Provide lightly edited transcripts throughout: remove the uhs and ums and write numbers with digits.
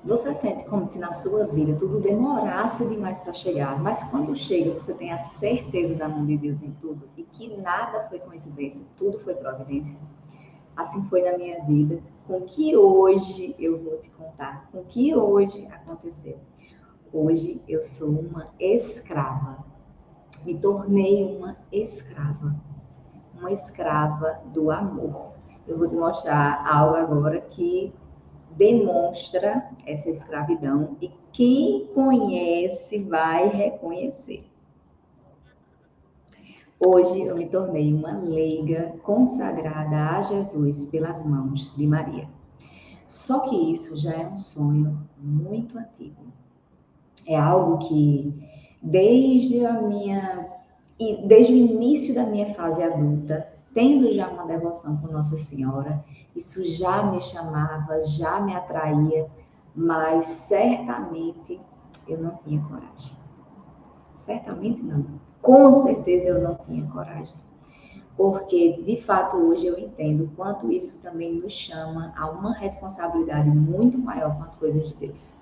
Você sente como se na sua vida tudo demorasse demais para chegar, mas quando chega, você tem a certeza da mão de Deus em tudo e que nada foi coincidência, tudo foi providência. Assim foi na minha vida, com o que hoje eu vou te contar, com o que hoje aconteceu. Hoje eu sou uma escrava, me tornei uma escrava do amor. Eu vou te mostrar algo agora que demonstra essa escravidão e quem conhece vai reconhecer. Hoje eu me tornei uma leiga consagrada a Jesus pelas mãos de Maria. Só que isso já é um sonho muito antigo. É algo que desde o início da minha fase adulta, tendo já uma devoção por Nossa Senhora, isso já me chamava, já me atraía, mas certamente eu não tinha coragem. Certamente não. Com certeza eu não tinha coragem. Porque, de fato, hoje eu entendo quanto isso também nos chama a uma responsabilidade muito maior com as coisas de Deus.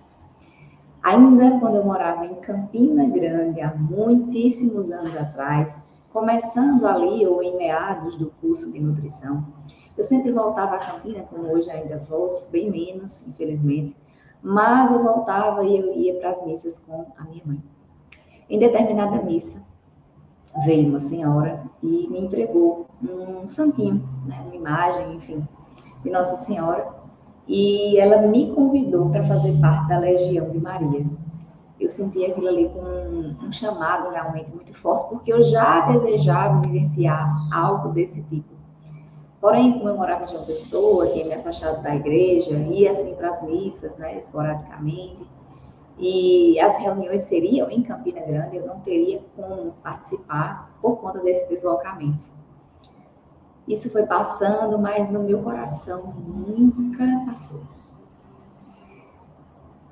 Ainda quando eu morava em Campina Grande, há muitíssimos anos atrás, começando ali ou em meados do curso de nutrição, eu sempre voltava a Campina, como hoje ainda volto, bem menos, infelizmente, mas eu voltava e eu ia para as missas com a minha mãe. Em determinada missa, veio uma senhora e me entregou um santinho, né, uma imagem, enfim, de Nossa Senhora, e ela me convidou para fazer parte da Legião de Maria. Eu senti aquilo ali com um chamado realmente muito forte, porque eu já desejava vivenciar algo desse tipo. Porém, como eu morava em João Pessoa, tinha me afastado da igreja, ia assim para as missas, né, esporadicamente, e as reuniões seriam em Campina Grande, eu não teria como participar por conta desse deslocamento. Isso foi passando, mas no meu coração nunca passou.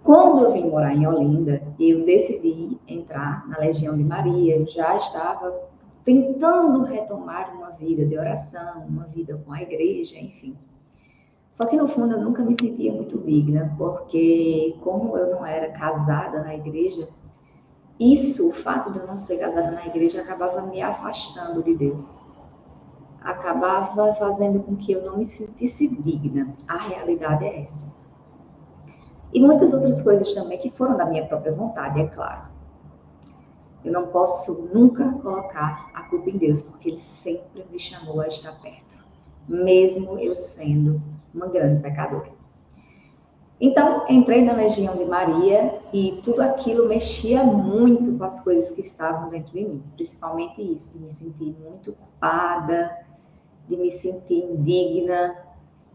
Quando eu vim morar em Olinda, eu decidi entrar na Legião de Maria. Eu já estava tentando retomar uma vida de oração, uma vida com a igreja, enfim. Só que no fundo eu nunca me sentia muito digna, porque como eu não era casada na igreja, o fato de eu não ser casada na igreja, acabava me afastando de Deus. Acabava fazendo com que eu não me sentisse digna. A realidade é essa. E muitas outras coisas também que foram da minha própria vontade, é claro. Eu não posso nunca colocar a culpa em Deus, porque Ele sempre me chamou a estar perto, mesmo eu sendo uma grande pecadora. Então, entrei na Legião de Maria e tudo aquilo mexia muito com as coisas que estavam dentro de mim, principalmente isso, de me sentir muito culpada, de me sentir indigna.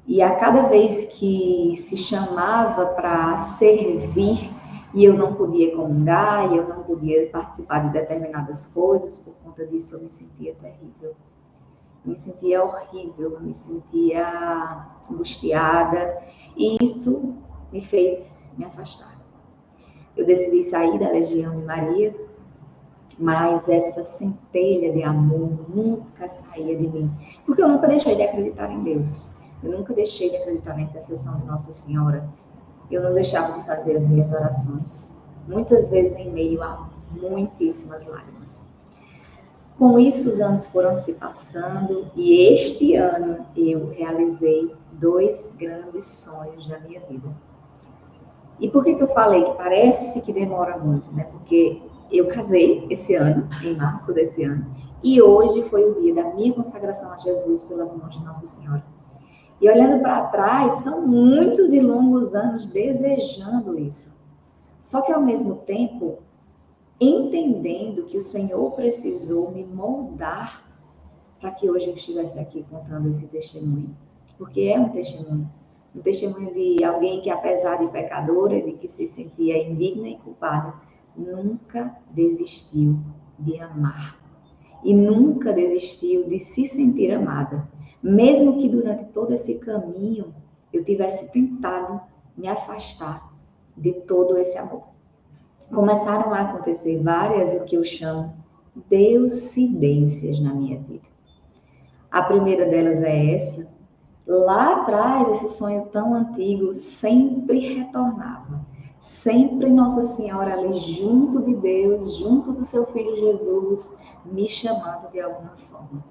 E a cada vez que se chamava para servir, e eu não podia comungar, e eu não podia participar de determinadas coisas, por conta disso eu me sentia terrível. Me sentia horrível, me sentia angustiada, e isso me fez me afastar. Eu decidi sair da Legião de Maria, mas essa centelha de amor nunca saía de mim, porque eu nunca deixei de acreditar em Deus. Eu nunca deixei de acreditar na intercessão de Nossa Senhora. Eu não deixava de fazer as minhas orações, muitas vezes em meio a muitíssimas lágrimas. Com isso, os anos foram se passando e este ano eu realizei 2 grandes sonhos da minha vida. E por que eu falei que parece que demora muito, né? Porque eu casei esse ano, em março desse ano, e hoje foi o dia da minha consagração a Jesus pelas mãos de Nossa Senhora. E olhando para trás, são muitos e longos anos desejando isso. Só que ao mesmo tempo, entendendo que o Senhor precisou me moldar para que hoje eu estivesse aqui contando esse testemunho. Porque é um testemunho de alguém que, apesar de pecadora, de que se sentia indigna e culpada, nunca desistiu de amar. E nunca desistiu de se sentir amada. Mesmo que durante todo esse caminho eu tivesse tentado me afastar de todo esse amor. Começaram a acontecer várias, o que eu chamo, deucidências na minha vida. A primeira delas é essa, Lá atrás, esse sonho tão antigo sempre retornava. Sempre Nossa Senhora ali junto de Deus, junto do seu Filho Jesus, me chamando de alguma forma.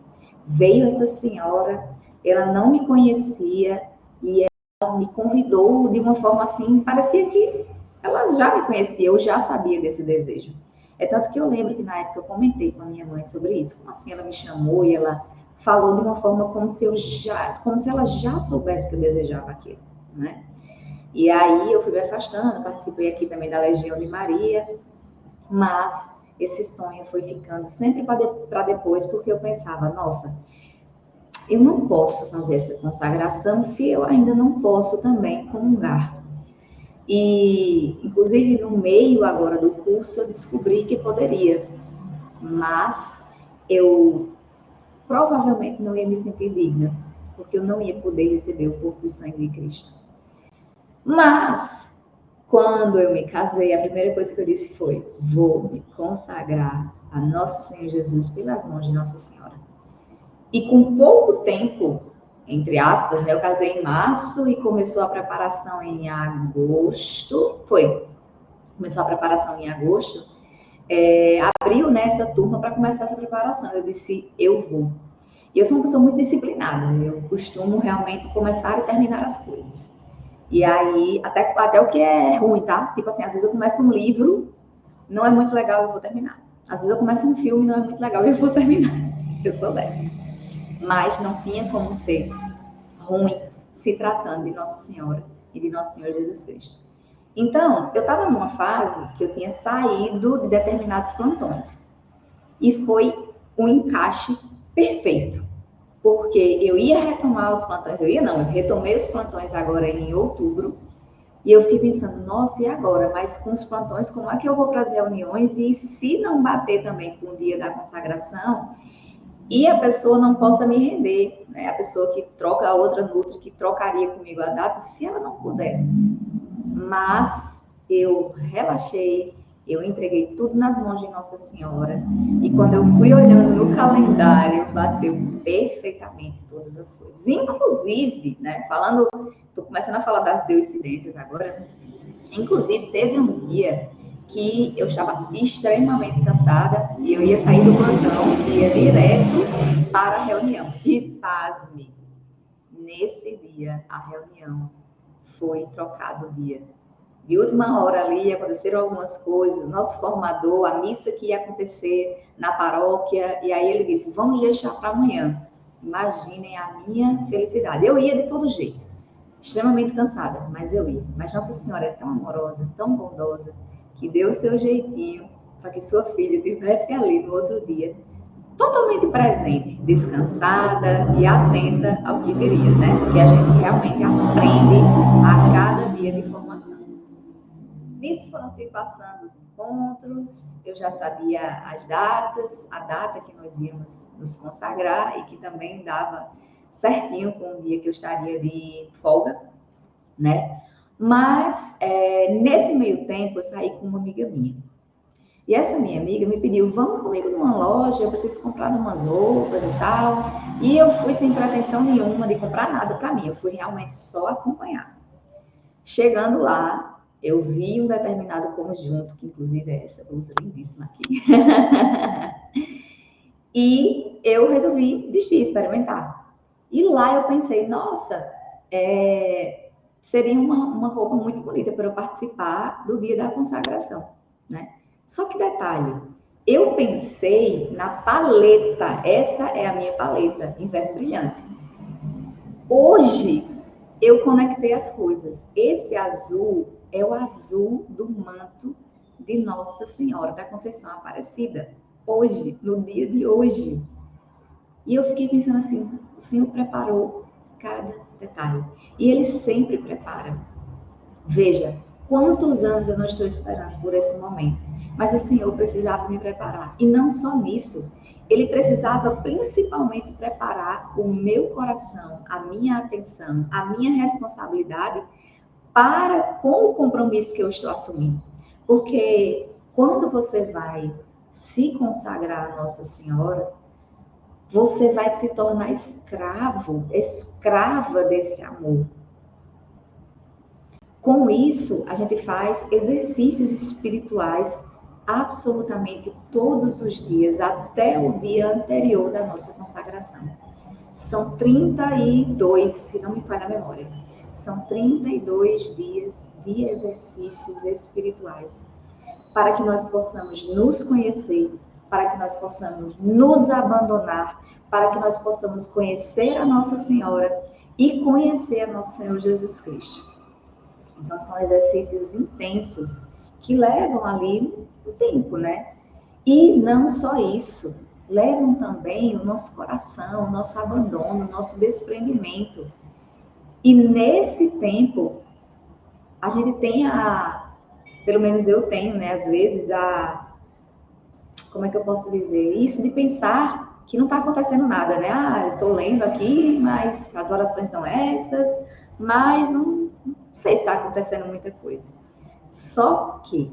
Veio essa senhora, ela não me conhecia e ela me convidou de uma forma assim, parecia que ela já me conhecia, eu já sabia desse desejo. É tanto que eu lembro que na época eu comentei com a minha mãe sobre isso, como assim ela me chamou e ela falou de uma forma como se ela já soubesse que eu desejava aquilo, né? E aí eu fui me afastando, participei aqui também da Legião de Maria, mas esse sonho foi ficando sempre para depois, porque eu pensava, nossa, eu não posso fazer essa consagração se eu ainda não posso também comungar. E, inclusive, no meio agora do curso, eu descobri que poderia, mas eu provavelmente não ia me sentir digna, porque eu não ia poder receber o corpo e sangue de Cristo. Mas, quando eu me casei, a primeira coisa que eu disse foi: vou me consagrar a Nosso Senhor Jesus pelas mãos de Nossa Senhora. E com pouco tempo, entre aspas, né, eu casei em março e começou a preparação em agosto. Começou a preparação em agosto. Abriu nessa turma para começar essa preparação. Eu disse: eu vou. E eu sou uma pessoa muito disciplinada, eu costumo realmente começar e terminar as coisas. E aí, até o que é ruim, tá? Tipo assim, às vezes eu começo um livro, não é muito legal, eu vou terminar. Às vezes eu começo um filme, não é muito legal, eu vou terminar. Eu sou dessa. Mas não tinha como ser ruim se tratando de Nossa Senhora e de Nosso Senhor Jesus Cristo. Então, eu estava numa fase que eu tinha saído de determinados plantões. E foi um encaixe perfeito, porque eu ia retomar os plantões, eu retomei os plantões agora em outubro, e eu fiquei pensando, nossa, e agora? Mas com os plantões, como é que eu vou para as reuniões? E se não bater também com o dia da consagração, e a pessoa não possa me render, né? A pessoa que troca, a outra Nutri, que trocaria comigo a data, se ela não puder. Mas eu relaxei, eu entreguei tudo nas mãos de Nossa Senhora. E quando eu fui olhando no calendário, bateu perfeitamente todas as coisas. Inclusive, né, tô começando a falar das coincidências agora. Inclusive, teve um dia que eu estava extremamente cansada e eu ia sair do plantão e ia direto para a reunião. E pasme, nesse dia a reunião foi trocado o dia. De última hora ali aconteceram algumas coisas, nosso formador, a missa que ia acontecer na paróquia, e aí ele disse, vamos deixar para amanhã. Imaginem a minha felicidade. Eu ia de todo jeito, extremamente cansada, mas eu ia. Mas Nossa Senhora é tão amorosa, tão bondosa, que deu o seu jeitinho para que sua filha estivesse ali no outro dia, totalmente presente, descansada e atenta ao que viria, né? Porque a gente realmente aprende a cada dia de formação. Nisso foram se passando os encontros, eu já sabia as datas, a data que nós íamos nos consagrar e que também dava certinho com o dia que eu estaria de folga, né? Mas nesse meio tempo eu saí com uma amiga minha. E essa minha amiga me pediu, vamos comigo numa loja, eu preciso comprar umas roupas e tal. E eu fui sem pretensão nenhuma de comprar nada para mim, eu fui realmente só acompanhar. Chegando lá, eu vi um determinado conjunto, que inclusive é essa blusa lindíssima aqui. E eu resolvi vestir, experimentar. E lá eu pensei, nossa, seria uma roupa muito bonita para eu participar do dia da consagração, né? Só que detalhe, eu pensei na paleta, essa é a minha paleta, Inverno Brilhante. Hoje, eu conectei as coisas. Esse azul é o azul do manto de Nossa Senhora da Conceição Aparecida. Hoje, no dia de hoje. E eu fiquei pensando assim, o Senhor preparou cada detalhe. E Ele sempre prepara. Veja, quantos anos eu não estou esperando por esse momento. Mas o Senhor precisava me preparar. E não só nisso, Ele precisava principalmente preparar o meu coração, a minha atenção, a minha responsabilidade com o compromisso que eu estou assumindo. Porque quando você vai se consagrar a Nossa Senhora, você vai se tornar escravo, escrava desse amor. Com isso, a gente faz exercícios espirituais absolutamente todos os dias, até o dia anterior da nossa consagração. São 32, se não me falha a memória, são 32 dias de exercícios espirituais, para que nós possamos nos conhecer, para que nós possamos nos abandonar, para que nós possamos conhecer a Nossa Senhora e conhecer a Nosso Senhor Jesus Cristo. Então, são exercícios intensos que levam ali o tempo, né? E não só isso, levam também o nosso coração, o nosso abandono, o nosso desprendimento. E nesse tempo, a gente tem pelo menos eu tenho, né, às vezes, como é que eu posso dizer? Isso de pensar que não está acontecendo nada, né? Eu estou lendo aqui, mas as orações são essas, mas não sei se está acontecendo muita coisa. Só que,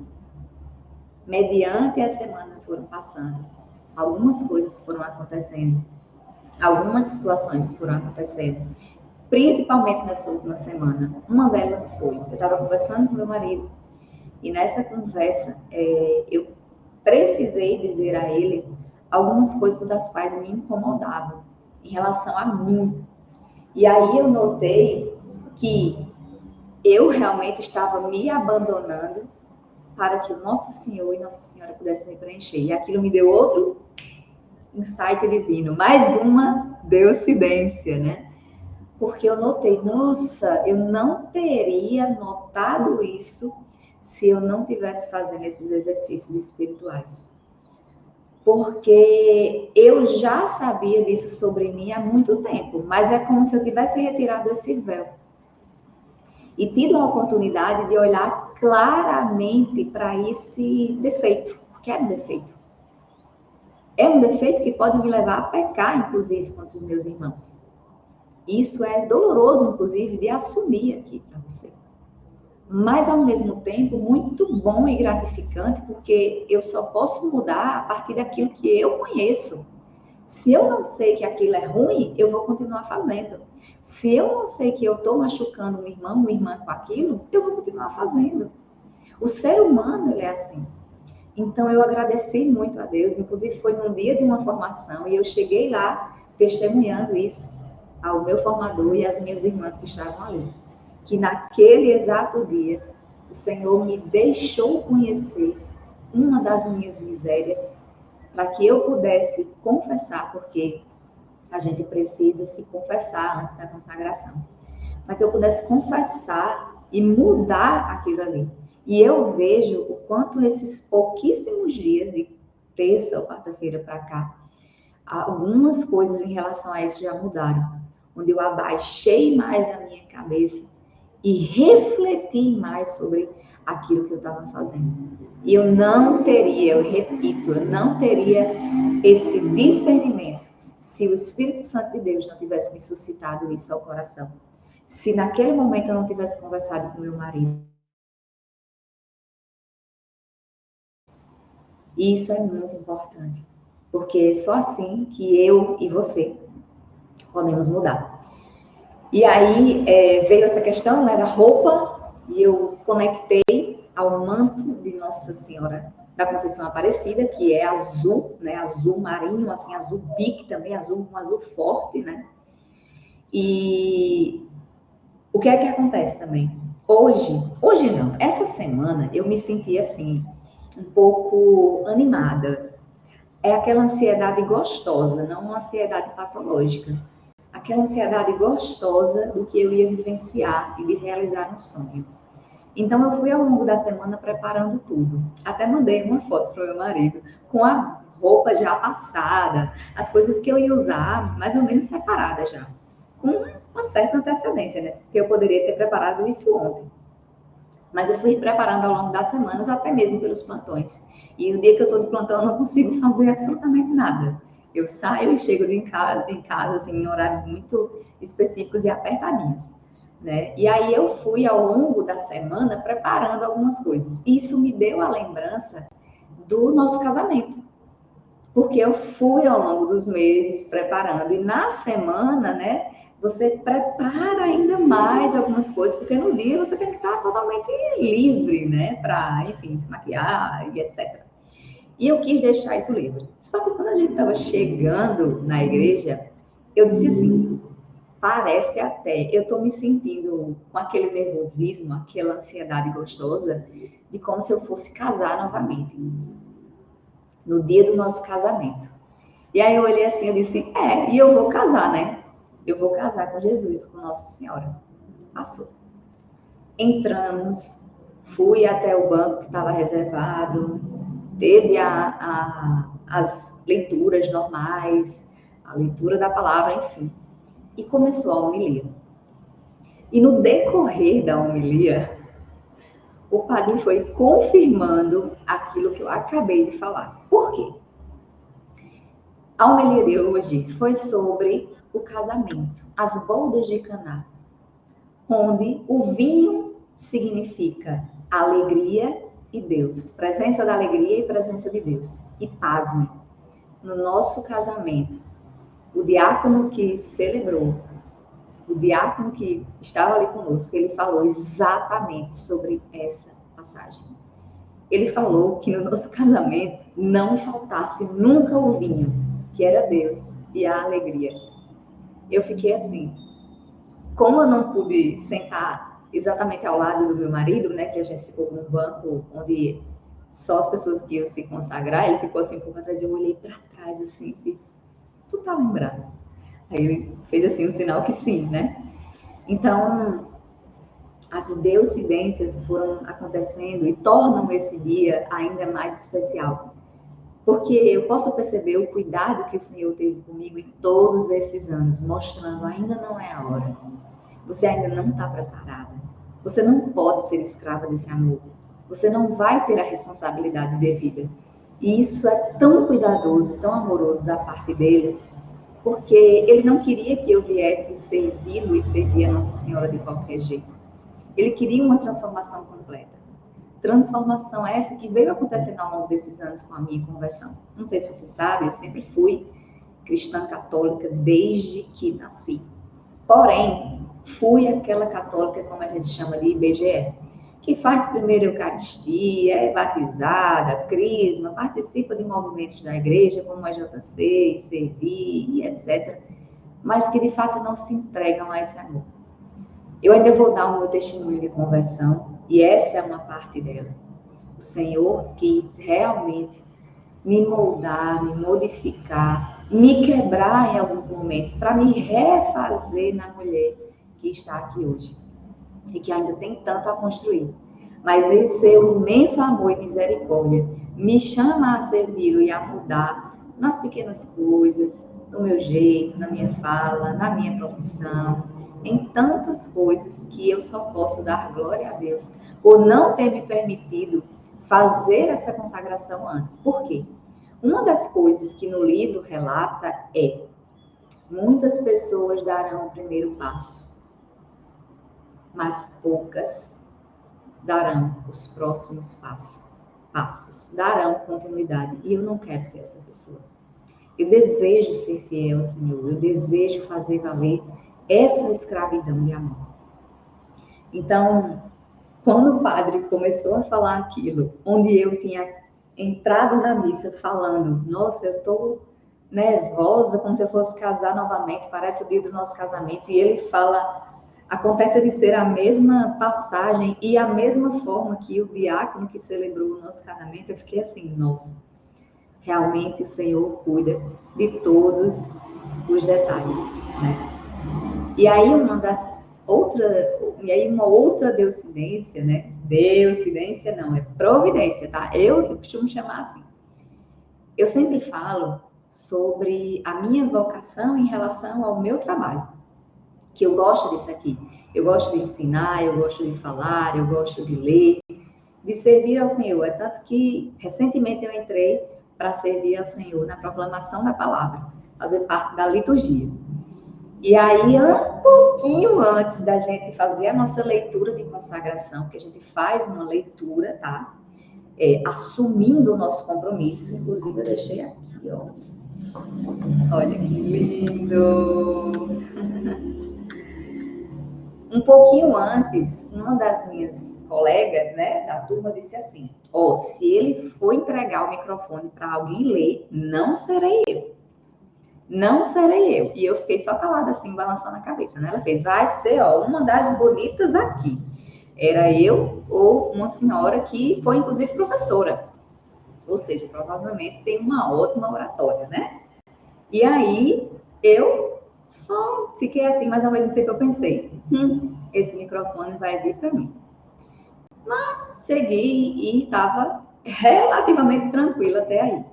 mediante as semanas foram passando, algumas coisas foram acontecendo, algumas situações foram acontecendo, principalmente nessa última semana. Uma delas foi, eu estava conversando com meu marido, e nessa conversa eu precisei dizer a ele algumas coisas das quais me incomodavam em relação a mim. E aí eu notei que eu realmente estava me abandonando para que o Nosso Senhor e Nossa Senhora pudessem me preencher. E aquilo me deu outro insight divino, mais uma deocidência, né? Porque eu notei, nossa, eu não teria notado isso se eu não tivesse fazendo esses exercícios espirituais. Porque eu já sabia disso sobre mim há muito tempo, mas é como se eu tivesse retirado esse véu e tido a oportunidade de olhar claramente para esse defeito, porque é um defeito. É um defeito que pode me levar a pecar, inclusive, contra os meus irmãos. Isso é doloroso, inclusive, de assumir aqui para você. Mas, ao mesmo tempo, muito bom e gratificante, porque eu só posso mudar a partir daquilo que eu conheço. Se eu não sei que aquilo é ruim, eu vou continuar fazendo. Se eu não sei que eu estou machucando um irmão, uma irmã com aquilo, eu vou continuar fazendo. O ser humano, ele é assim. Então, eu agradeci muito a Deus. Inclusive, foi num dia de uma formação e eu cheguei lá testemunhando isso ao meu formador e às minhas irmãs que estavam ali. Que naquele exato dia, o Senhor me deixou conhecer uma das minhas misérias para que eu pudesse confessar, porque a gente precisa se confessar antes da consagração, para que eu pudesse confessar e mudar aquilo ali. E eu vejo o quanto esses pouquíssimos dias, de terça ou quarta-feira para cá, algumas coisas em relação a isso já mudaram, onde eu abaixei mais a minha cabeça e refleti mais sobre aquilo que eu estava fazendo. E eu não teria, eu repito, eu não teria esse discernimento se o Espírito Santo de Deus não tivesse me suscitado isso ao coração. Se naquele momento eu não tivesse conversado com meu marido. E isso é muito importante, porque é só assim que eu e você podemos mudar. E aí veio essa questão, né, da roupa, e eu conectei ao manto de Nossa Senhora da Conceição Aparecida, que é azul, né, azul marinho, assim, azul bique também, azul, um azul forte, né? E o que é que acontece também? Hoje não, essa semana eu me senti assim, um pouco animada. É aquela ansiedade gostosa, não uma ansiedade patológica. Aquela ansiedade gostosa do que eu ia vivenciar e de realizar um sonho. Então, eu fui ao longo da semana preparando tudo. Até mandei uma foto para o meu marido com a roupa já passada, as coisas que eu ia usar mais ou menos separadas já. Com uma certa antecedência, né? Porque eu poderia ter preparado isso ontem. Mas eu fui preparando ao longo das semanas, até mesmo pelos plantões. E no dia que eu estou de plantão, eu não consigo fazer absolutamente nada. Eu saio e chego em casa assim, em horários muito específicos e apertadinhos. Né? E aí eu fui ao longo da semana preparando algumas coisas. Isso me deu a lembrança do nosso casamento. porque eu fui ao longo dos meses preparando. E na semana, né, você prepara ainda mais algumas coisas, porque no dia você tem que estar totalmente livre, né, para, enfim, se maquiar e etc. E eu quis deixar isso livre. Só que quando a gente estava chegando na igreja, eu disse assim, parece até, eu estou me sentindo com aquele nervosismo, aquela ansiedade gostosa, de como se eu fosse casar novamente, no dia do nosso casamento. E aí eu olhei assim, eu disse, e eu vou casar, né? Eu vou casar com Jesus, com Nossa Senhora. Passou. Entramos, fui até o banco que estava reservado, teve as leituras normais, a leitura da palavra, enfim. E começou a homilia. E no decorrer da homilia, o padre foi confirmando aquilo que eu acabei de falar. Por quê? A homilia de hoje foi sobre o casamento, as bodas de Caná, onde o vinho significa alegria e Deus, presença da alegria e presença de Deus. E pasme, no nosso casamento, o diácono que celebrou, o diácono que estava ali conosco, ele falou exatamente sobre essa passagem. Ele falou que no nosso casamento não faltasse nunca o vinho, que era Deus, e a alegria. Eu fiquei assim, como eu não pude sentar exatamente ao lado do meu marido, né, que a gente ficou num banco onde só as pessoas que iam se consagrar, ele ficou assim um pouco atrás, eu olhei para trás assim, e fiz, tu tá lembrando? Aí ele fez assim um sinal que sim, né? Então, as deucidências foram acontecendo e tornam esse dia ainda mais especial. Porque eu posso perceber o cuidado que o Senhor teve comigo em todos esses anos, mostrando ainda não é a hora. Você ainda não está preparada. Você não pode ser escrava desse amor. Você não vai ter a responsabilidade devida. E isso é tão cuidadoso, tão amoroso da parte dele, porque ele não queria que eu viesse servi-lo e servir a Nossa Senhora de qualquer jeito. Ele queria uma transformação completa. Transformação essa que veio acontecendo ao longo desses anos com a minha conversão. Não sei se você sabe, eu sempre fui cristã católica desde que nasci. Porém, fui aquela católica, como a gente chama de IBGE, que faz primeiro Eucaristia, é batizada, crisma, participa de movimentos da igreja, como a JC, ICV e etc., mas que de fato não se entregam a esse amor. Eu ainda vou dar o meu testemunho de conversão, e essa é uma parte dela. O Senhor quis realmente me moldar, me modificar, me quebrar em alguns momentos, para me refazer na mulher que está aqui hoje e que ainda tem tanto a construir. Mas esse seu imenso amor e misericórdia me chama a servi-lo e a mudar nas pequenas coisas, no meu jeito, na minha fala, na minha profissão, em tantas coisas que eu só posso dar glória a Deus por não ter me permitido fazer essa consagração antes. Por quê? Uma das coisas que no livro relata é: muitas pessoas darão o primeiro passo, mas poucas darão os próximos passos, darão continuidade. E eu não quero ser essa pessoa. Eu desejo ser fiel ao Senhor, eu desejo fazer valer essa escravidão de amor. Então, quando o padre começou a falar aquilo, onde eu tinha entrado na missa falando, nossa, eu estou nervosa, como se eu fosse casar novamente, parece o dia do nosso casamento, e ele fala, acontece de ser a mesma passagem e a mesma forma que o diácono que celebrou o nosso casamento, eu fiquei assim, nossa, realmente o Senhor cuida de todos os detalhes, né? E aí uma outra deucidência, né? Deucidência não, é providência, tá? Eu que costumo chamar assim. Eu sempre falo sobre a minha vocação em relação ao meu trabalho, que eu gosto disso aqui. Eu gosto de ensinar, eu gosto de falar, eu gosto de ler, de servir ao Senhor. É tanto que recentemente eu entrei para servir ao Senhor na proclamação da palavra, fazer parte da liturgia. E aí, um pouquinho antes da gente fazer a nossa leitura de consagração, que a gente faz uma leitura, tá? assumindo o nosso compromisso. Inclusive, eu deixei aqui, ó. Olha que lindo! Um pouquinho antes, uma das minhas colegas, né, da turma disse assim: ó, se ele for entregar o microfone para alguém ler, não serei eu. Não serei eu. E eu fiquei só calada assim, balançando a cabeça, né? Ela fez: vai ser, ó, uma das bonitas aqui. Era eu ou uma senhora que foi, inclusive, professora. Ou seja, provavelmente tem uma ótima oratória, né? E aí, eu só fiquei assim, mas ao mesmo tempo eu pensei: esse microfone vai vir para mim. Mas segui e estava relativamente tranquila até aí.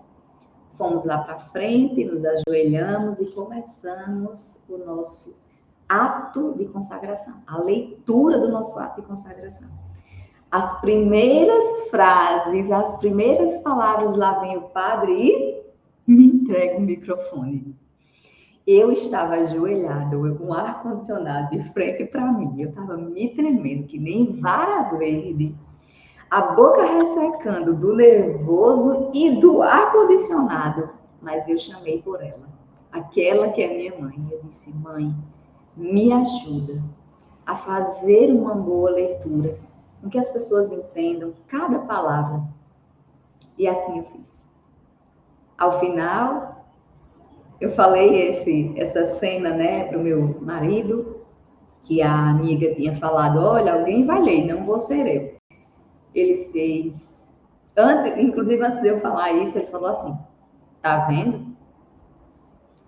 Fomos lá para frente, nos ajoelhamos e começamos o nosso ato de consagração, a leitura do nosso ato de consagração. As primeiras frases, as primeiras palavras, lá vem o padre e me entrega o microfone. Eu estava ajoelhada, com o ar-condicionado de frente para mim, eu estava me tremendo, que nem vara verde, a boca ressecando do nervoso e do ar-condicionado, mas eu chamei por ela, aquela que é minha mãe. Eu disse: mãe, me ajuda a fazer uma boa leitura, com que as pessoas entendam cada palavra. E assim eu fiz. Ao final, eu falei essa cena, né, para o meu marido, que a amiga tinha falado: olha, alguém vai ler, não vou ser eu. Ele fez, inclusive antes de eu falar isso, ele falou assim: tá vendo?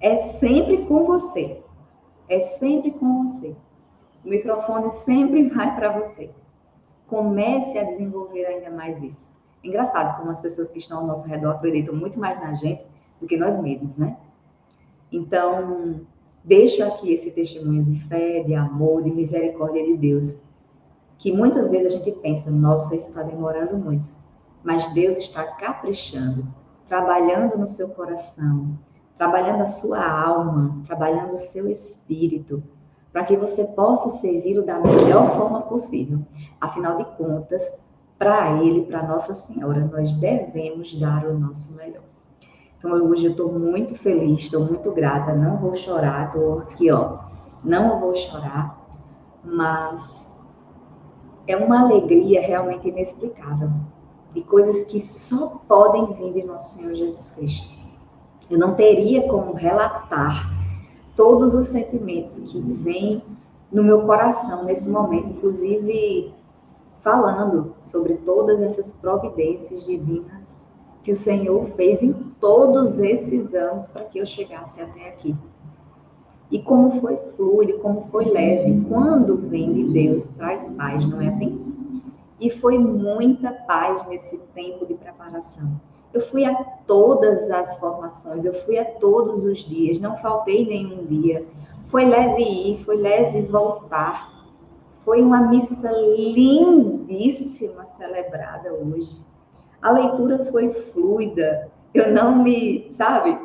É sempre com você. É sempre com você. O microfone sempre vai para você. Comece a desenvolver ainda mais isso. Engraçado como as pessoas que estão ao nosso redor acreditam muito mais na gente do que nós mesmos, né? Então, deixo aqui esse testemunho de fé, de amor, de misericórdia de Deus, que muitas vezes a gente pensa: nossa, isso está demorando muito. Mas Deus está caprichando, trabalhando no seu coração, trabalhando a sua alma, trabalhando o seu espírito, para que você possa servi-lo da melhor forma possível. Afinal de contas, para Ele, para Nossa Senhora, nós devemos dar o nosso melhor. Então, hoje eu estou muito feliz, estou muito grata, não vou chorar, estou aqui, ó, não vou chorar, mas é uma alegria realmente inexplicável, de coisas que só podem vir de nosso Senhor Jesus Cristo. Eu não teria como relatar todos os sentimentos que vêm no meu coração nesse momento, inclusive falando sobre todas essas providências divinas que o Senhor fez em todos esses anos para que eu chegasse até aqui. E como foi fluido, como foi leve. Quando vem de Deus, traz paz, não é assim? E foi muita paz nesse tempo de preparação. Eu fui a todas as formações, eu fui a todos os dias, não faltei nenhum dia. Foi leve ir, foi leve voltar. Foi uma missa lindíssima celebrada hoje. A leitura foi fluida. Eu não me, sabe?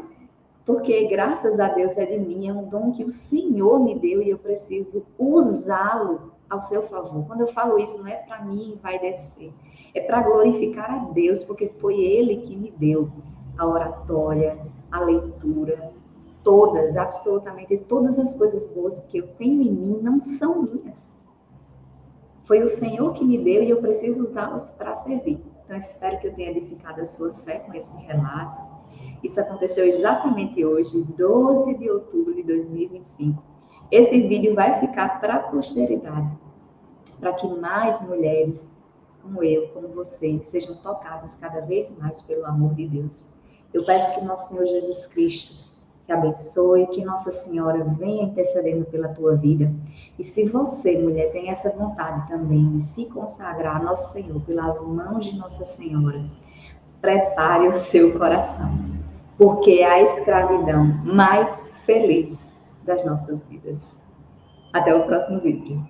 Porque graças a Deus é de mim, é um dom que o Senhor me deu e eu preciso usá-lo ao seu favor. Quando eu falo isso, não é para mim vai descer, é para glorificar a Deus, porque foi Ele que me deu a oratória, a leitura, todas, absolutamente todas as coisas boas que eu tenho em mim não são minhas. Foi o Senhor que me deu e eu preciso usá-las para servir. Então, espero que eu tenha edificado a sua fé com esse relato. Isso aconteceu exatamente hoje, 12 de outubro de 2025. Esse vídeo vai ficar para a posteridade, para que mais mulheres como eu, como você, sejam tocadas cada vez mais pelo amor de Deus. Eu peço que nosso Senhor Jesus Cristo te abençoe, que Nossa Senhora venha intercedendo pela tua vida. E se você, mulher, tem essa vontade também de se consagrar a Nosso Senhor pelas mãos de Nossa Senhora, prepare o seu coração, porque é a escravidão mais feliz das nossas vidas. Até o próximo vídeo.